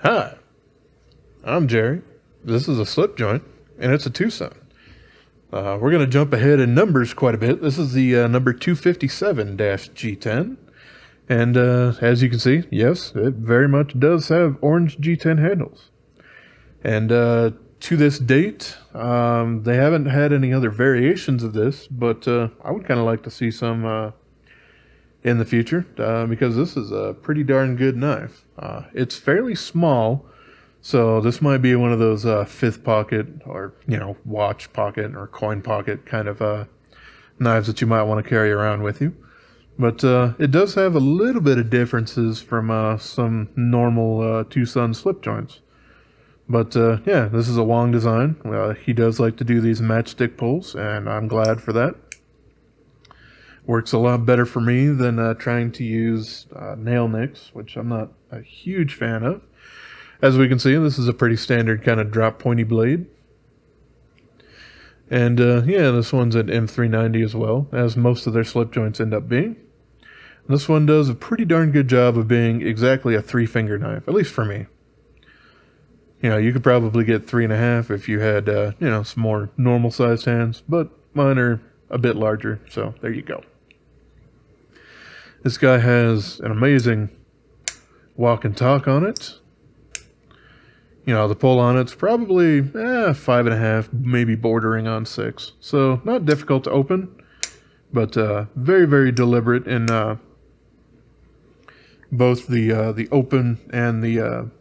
Hi, I'm Jerry. This is a slip joint, and it's a TwoSun. We're going to jump ahead in numbers quite a bit. This is the number 257-G10. And as you can see, yes, it very much does have orange G10 handles. And to this date, they haven't had any other variations of this, but I would kind of like to see some in the future because this is a pretty darn good knife. It's fairly small, so this might be one of those fifth pocket or, watch pocket or coin pocket kind of knives that you might want to carry around with you. But it does have a little bit of differences from some normal TwoSun slip joints. But yeah, this is a Wong design. He does like to do these matchstick pulls, and I'm glad for that. Works a lot better for me than trying to use nail nicks, which I'm not a huge fan of. As we can see, this is a pretty standard kind of drop pointy blade. And yeah, this one's an M390 as well, as most of their slip joints end up being. This one does a pretty darn good job of being exactly a 3-finger knife, at least for me. You could probably get 3.5 if you had, some more normal sized hands, but mine are a bit larger, so there you go. This guy has an amazing walk and talk on it. The pull on it's probably 5.5, maybe bordering on 6. So not difficult to open, but very, very deliberate in both the open and the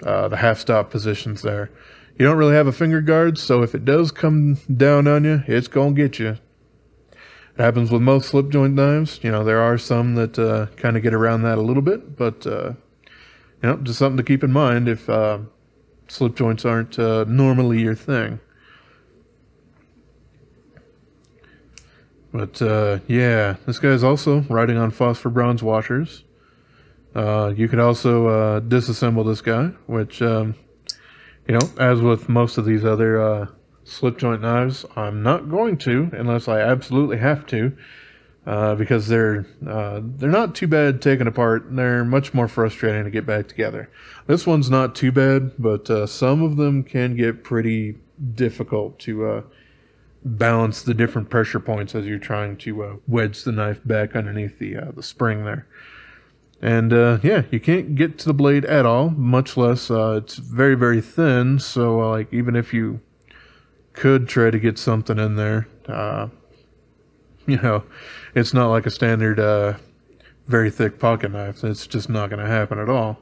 half stop positions there. You don't really have a finger guard, so if it does come down on you, it's gonna get you. It happens with most slip joint knives. There are some that kind of get around that a little bit, but just something to keep in mind if slip joints aren't normally your thing. But yeah, this guy's also riding on Phosphor Bronze washers. You could also disassemble this guy, which, as with most of these other slip joint knives, I'm not going to unless I absolutely have to, because they're not too bad taken apart. They're much more frustrating to get back together. This one's not too bad, but some of them can get pretty difficult to balance the different pressure points as you're trying to wedge the knife back underneath the spring there. And yeah, you can't get to the blade at all, much less it's very, very thin, so like even if you could try to get something in there, it's not like a standard very thick pocket knife. It's just not going to happen at all.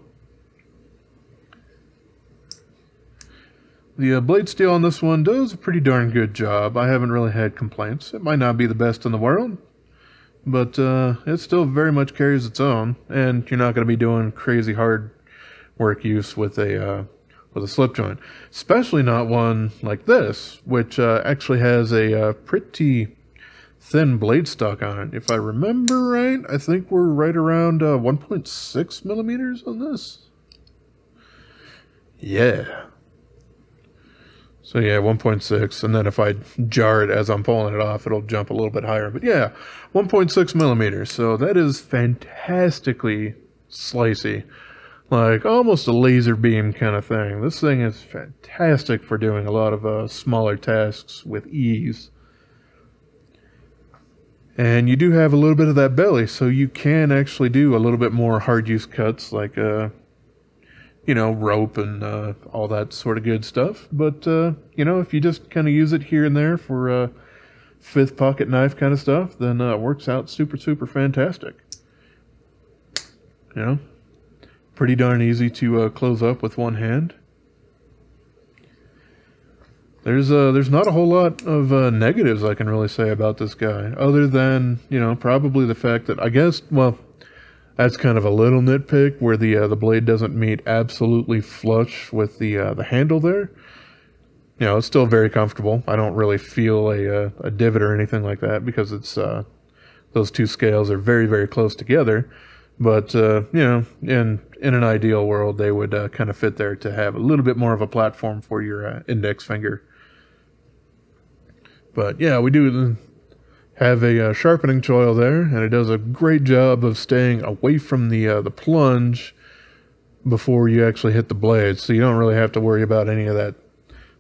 The blade steel on this one does a pretty darn good job. I haven't really had complaints. It might not be the best in the world, but it still very much carries its own, and you're not going to be doing crazy hard work use with a slip joint, especially not one like this, which actually has a pretty thin blade stock on it. If I remember right, I think we're right around 1.6 millimeters on this. Yeah. So yeah, 1.6, and then if I jar it as I'm pulling it off, it'll jump a little bit higher. But yeah, 1.6 millimeters. So that is fantastically slicey, like almost a laser beam kind of thing. This thing is fantastic for doing a lot of smaller tasks with ease. And you do have a little bit of that belly, so you can actually do a little bit more hard use cuts, like rope and all that sort of good stuff. But, if you just kind of use it here and there for fifth pocket knife kind of stuff, then it works out super, super fantastic. Pretty darn easy to close up with one hand. There's not a whole lot of negatives I can really say about this guy, other than, probably the fact that, I guess, well, that's kind of a little nitpick where the blade doesn't meet absolutely flush with the handle there. It's still very comfortable. I don't really feel a divot or anything like that because it's those two scales are very, very close together. But in an ideal world, they would kind of fit there to have a little bit more of a platform for your index finger. But yeah, we do have a sharpening choil there, and it does a great job of staying away from the plunge before you actually hit the blade, so you don't really have to worry about any of that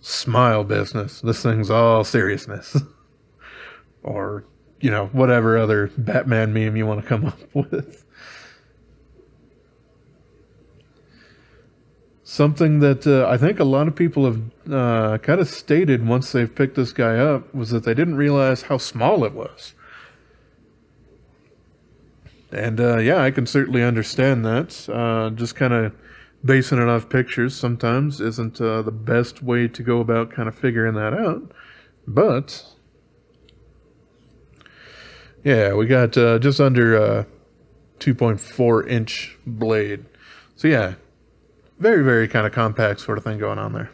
smile business. This thing's all seriousness. Or, you know, whatever other Batman meme you want to come up with. Something that I think a lot of people have kind of stated once they've picked this guy up was that they didn't realize how small it was. And yeah, I can certainly understand that. Just kind of basing it off pictures sometimes isn't the best way to go about kind of figuring that out. But yeah, we got just under 2.4 inch blade. So yeah, very, very kind of compact sort of thing going on there.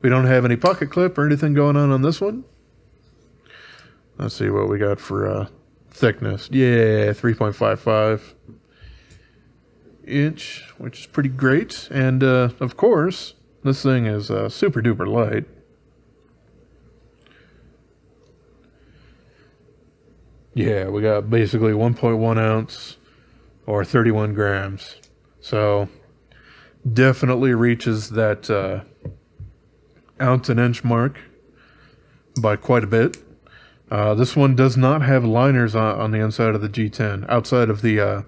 We don't have any pocket clip or anything going on this one. Let's see what we got for thickness. Yeah, 3.55 inch, which is pretty great. And of course, this thing is super duper light. Yeah, we got basically 1.1 ounce or 31 grams. So definitely reaches that ounce and inch mark by quite a bit. This one does not have liners on the inside of the G10, outside of the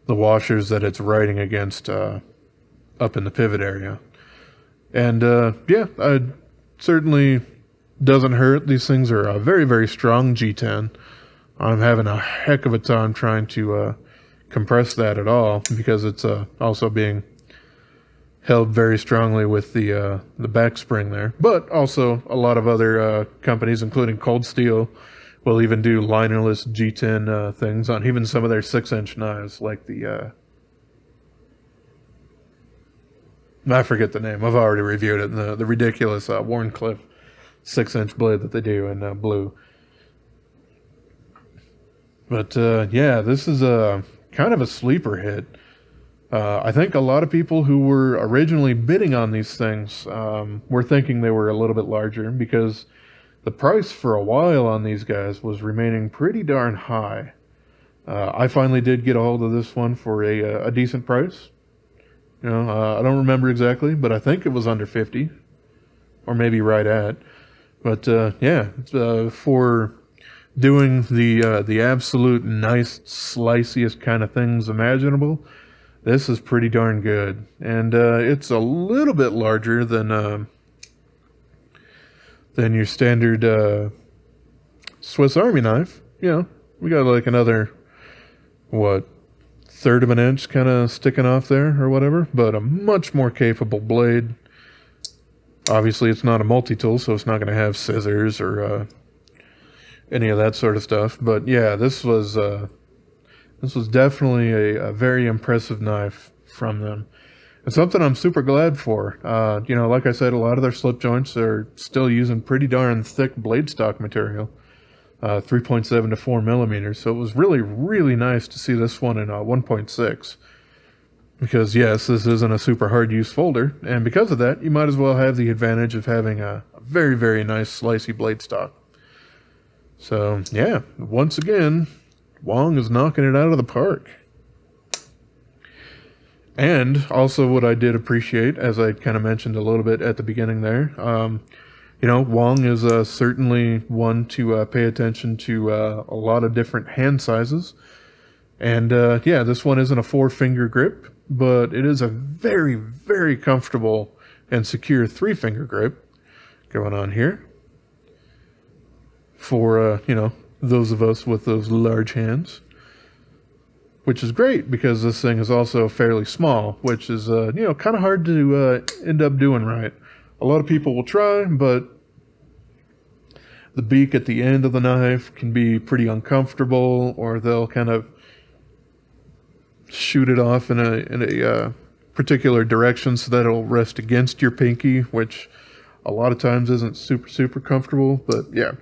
washers that it's riding against up in the pivot area. And yeah, it certainly doesn't hurt. These things are a very, very strong G10. I'm having a heck of a time trying to compress that at all, because it's also being held very strongly with the back spring there. But also a lot of other companies, including Cold Steel, will even do linerless G10 things on even some of their 6-inch knives, like the I forget the name. I've already reviewed it. The ridiculous Warncliffe 6-inch blade that they do in blue. But yeah, this is a kind of a sleeper hit. I think a lot of people who were originally bidding on these things were thinking they were a little bit larger, because the price for a while on these guys was remaining pretty darn high. I finally did get a hold of this one for a decent price. You know, I don't remember exactly, but I think it was under 50, or maybe right at. But yeah, for doing the absolute nice, sliciest kind of things imaginable, this is pretty darn good. And it's a little bit larger than your standard Swiss Army knife. You know, we got like another, what, 1/3 of an inch kind of sticking off there or whatever, but a much more capable blade. Obviously, it's not a multi-tool, so it's not going to have scissors or any of that sort of stuff. But yeah, this was definitely a very impressive knife from them. It's something I'm super glad for. You know, like I said, a lot of their slip joints are still using pretty darn thick blade stock material, 3.7 to 4 millimeters. So it was really, really nice to see this one in 1.6. Because yes, this isn't a super hard use folder, and because of that, you might as well have the advantage of having a very, very nice slicey blade stock. So yeah, once again, Wong is knocking it out of the park. And also what I did appreciate, as I kind of mentioned a little bit at the beginning there, you know, Wong is certainly one to pay attention to a lot of different hand sizes. And yeah, this one isn't a 4-finger grip, but it is a very, very comfortable and secure 3-finger grip going on here for, you know, those of us with those large hands. Which is great, because this thing is also fairly small, which is, you know, kind of hard to end up doing right. A lot of people will try, but the beak at the end of the knife can be pretty uncomfortable, or they'll kind of shoot it off in a particular direction so that it'll rest against your pinky, which a lot of times isn't super comfortable. But yeah,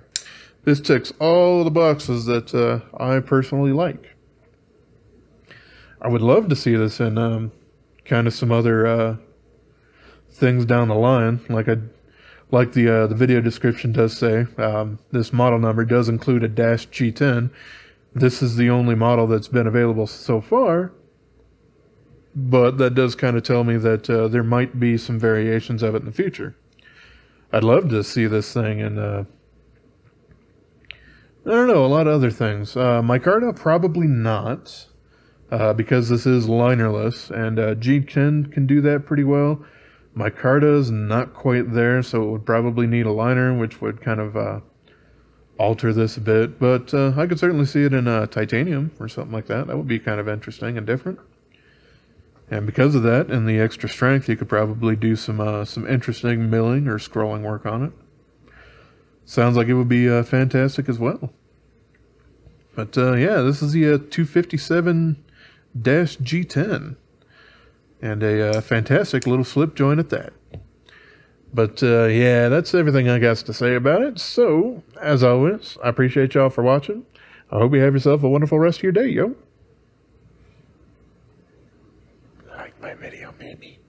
this ticks all the boxes that I personally like. I would love to see this in kind of some other things down the line. Like the video description does say, this model number does include a -G10. This is the only model that's been available so far. but that does kind of tell me that there might be some variations of it in the future. I'd love to see this thing in, I don't know, a lot of other things. Micarta, probably not, because this is linerless, and G10 can do that pretty well. Micarta's not quite there, so it would probably need a liner, which would kind of alter this a bit. But I could certainly see it in titanium or something like that. That would be kind of interesting and different. And because of that and the extra strength, you could probably do some interesting milling or scrolling work on it. Sounds like it would be fantastic as well. But yeah, this is the 257-G10. And a fantastic little slip joint at that. But yeah, that's everything I got to say about it. So, as always, I appreciate y'all for watching. I hope you have yourself a wonderful rest of your day, yo. Like my video, maybe.